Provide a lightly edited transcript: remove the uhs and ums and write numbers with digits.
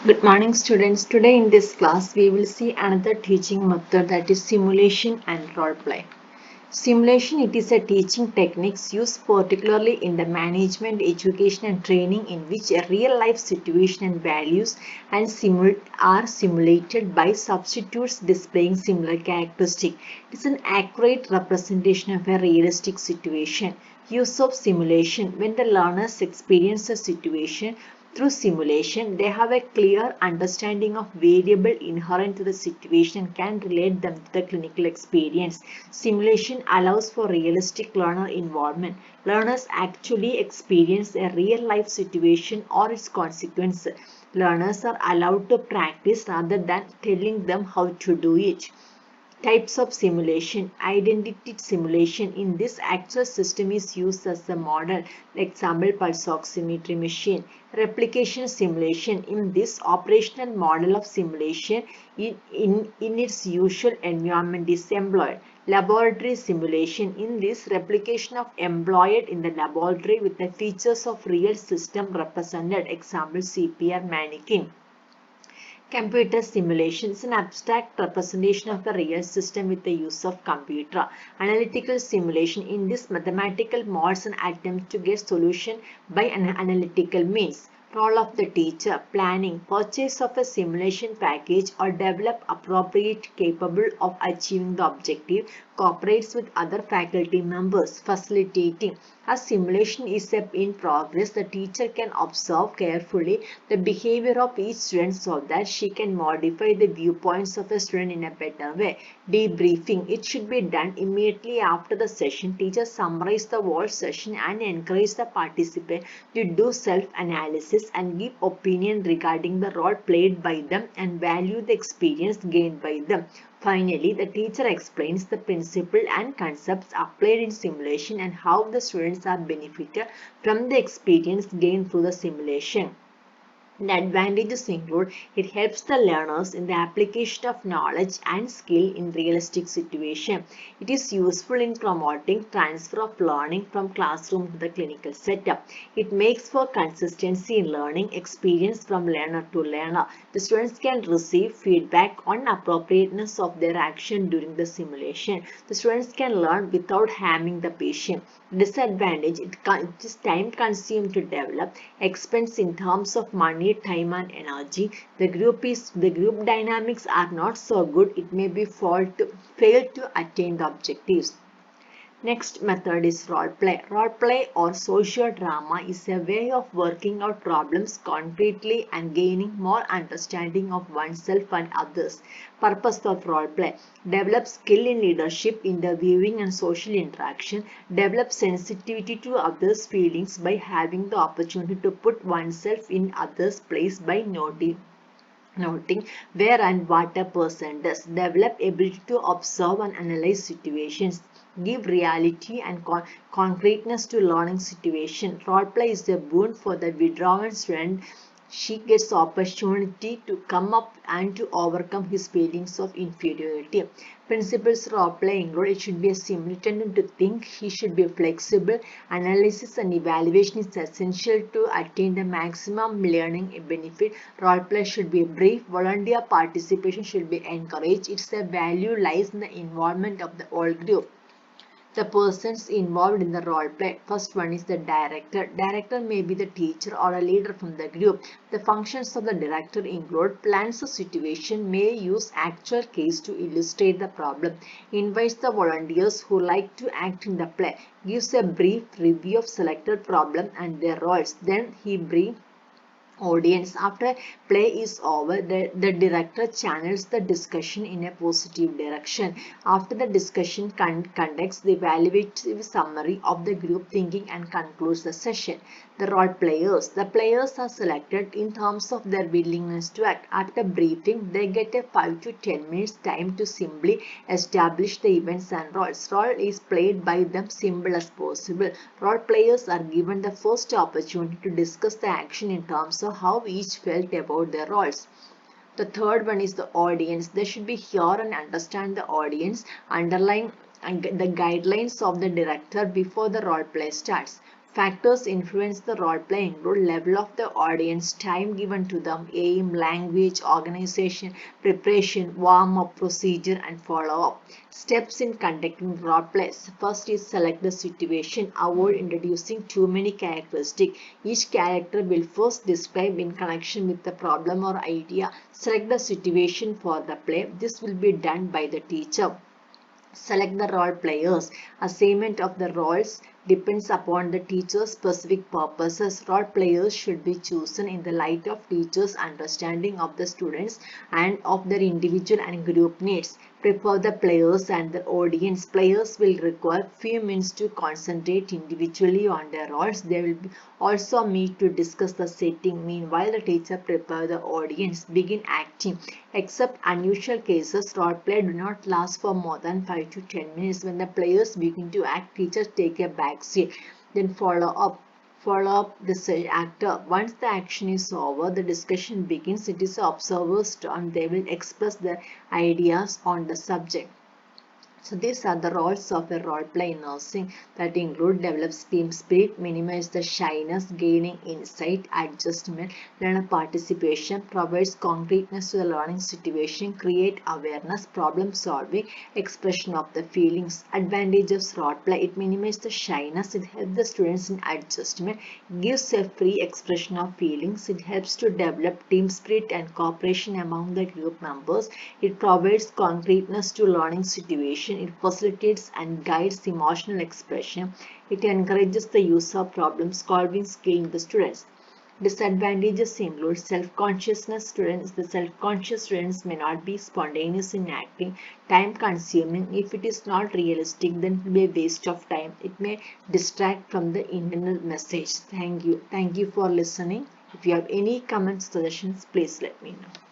Good morning, students. Today in this class, we will see another teaching method, that is simulation and role play. Simulation, it is a teaching techniques used particularly in the management, education and training in which a real life situation and values and are simulated by substitutes displaying similar characteristics. It is an accurate representation of a realistic situation. Use of simulation: when the learners experience a situation through simulation, they have a clear understanding of variable inherent to the situation and can relate them to the clinical experience. Simulation allows for realistic learner involvement. Learners actually experience a real life situation or its consequences. Learners are allowed to practice rather than telling them how to do it. Types of simulation. Identity simulation. In this, actual system is used as a model. Example, pulse oximetry machine. Replication simulation. In this, operational model of simulation in its usual environment is employed. Laboratory simulation. In this, replication of employed in the laboratory with the features of real system represented. Example, CPR mannequin. Computer simulation is an abstract representation of a real system with the use of computer. Analytical simulation. In this, mathematical models and attempts to get solution by an analytical means. Role of the teacher: planning, purchase of a simulation package or develop appropriate capable of achieving the objective, cooperates with other faculty members. Facilitating. As simulation is in progress, the teacher can observe carefully the behavior of each student so that she can modify the viewpoints of a student in a better way. Debriefing. It should be done immediately after the session. Teachers summarize the whole session and encourage the participant to do self-analysis and give opinion regarding the role played by them and value the experience gained by them. Finally, the teacher explains the principle and concepts applied in simulation and how the students are benefited from the experience gained through the simulation. The advantages include: it helps the learners in the application of knowledge and skill in realistic situations. It is useful in promoting transfer of learning from classroom to the clinical setup. It makes for consistency in learning experience from learner to learner. The students can receive feedback on appropriateness of their action during the simulation. The students can learn without harming the patient. Disadvantage: it is time consuming to develop, expense in terms of money, time and energy. The group dynamics are not so good. It may be fail to attain the objectives. Next method is role play. Role play or social drama is a way of working out problems concretely and gaining more understanding of oneself and others. Purpose of role play: develop skill in leadership, interviewing and social interaction. Develop sensitivity to others' feelings by having the opportunity to put oneself in others' place by noting where and what a person does. Develop ability to observe and analyze situations. Give reality and concreteness to learning situation. Role play is a boon for the withdrawn student. She gets opportunity to come up and to overcome his feelings of inferiority. Principles role play include: it should be a simultaneous to think, he should be flexible, analysis and evaluation is essential to attain the maximum learning benefit. Role play should be brief, volunteer participation should be encouraged. Its value lies in the involvement of the whole group. The persons involved in the role play. First one is the director. Director may be the teacher or a leader from the group. The functions of the director include: plans the situation, may use actual case to illustrate the problem, invites the volunteers who like to act in the play, gives a brief review of selected problem and their roles. Then he brings audience. After play is over, the director channels the discussion in a positive direction. After the discussion conducts the evaluative summary of the group thinking and concludes the session. The role players. The players are selected in terms of their willingness to act. After briefing, they get a 5 to 10 minutes time to simply establish the events and roles. Role is played by them simple as possible. Role players are given the first opportunity to discuss the action in terms of how each felt about their roles. The third one is the audience. They should be hear and understand the audience, underline and the guidelines of the director before the role play starts. Factors influence the role play include level of the audience, time given to them, aim, language, organization, preparation, warm-up procedure, and follow-up. Steps in conducting role plays. First is select the situation. Avoid introducing too many characteristics. Each character will first describe in connection with the problem or idea. Select the situation for the play. This will be done by the teacher. Select the role players. Assignment of the roles depends upon the teacher's specific purposes. Role players should be chosen in the light of teacher's understanding of the students and of their individual and group needs. Prepare the players and the audience. Players will require few minutes to concentrate individually on their roles. They will also meet to discuss the setting. Meanwhile, the teacher prepare the audience. Begin acting. Except unusual cases, role play do not last for more than 5 to 10 minutes. When the players begin to act, teachers take a back seat. Then follow up the actor. Once the action is over, the discussion begins. It is the observer's turn. They will express their ideas on the subject. So these are the roles of a role play in nursing that include develops team spirit, minimize the shyness, gaining insight, adjustment, learner participation, provides concreteness to the learning situation, create awareness, problem solving, expression of the feelings. Advantages of role play: it minimizes the shyness, it helps the students in adjustment, gives a free expression of feelings, it helps to develop team spirit and cooperation among the group members, it provides concreteness to learning situation, it facilitates and guides emotional expression, it encourages the use of problem solving skill in the students. Disadvantages include self-consciousness. The self-conscious students may not be spontaneous in acting, time consuming. If it is not realistic, then it will be a waste of time. It may distract from the internal message. Thank you. Thank you for listening. If you have any comments, suggestions, please let me know.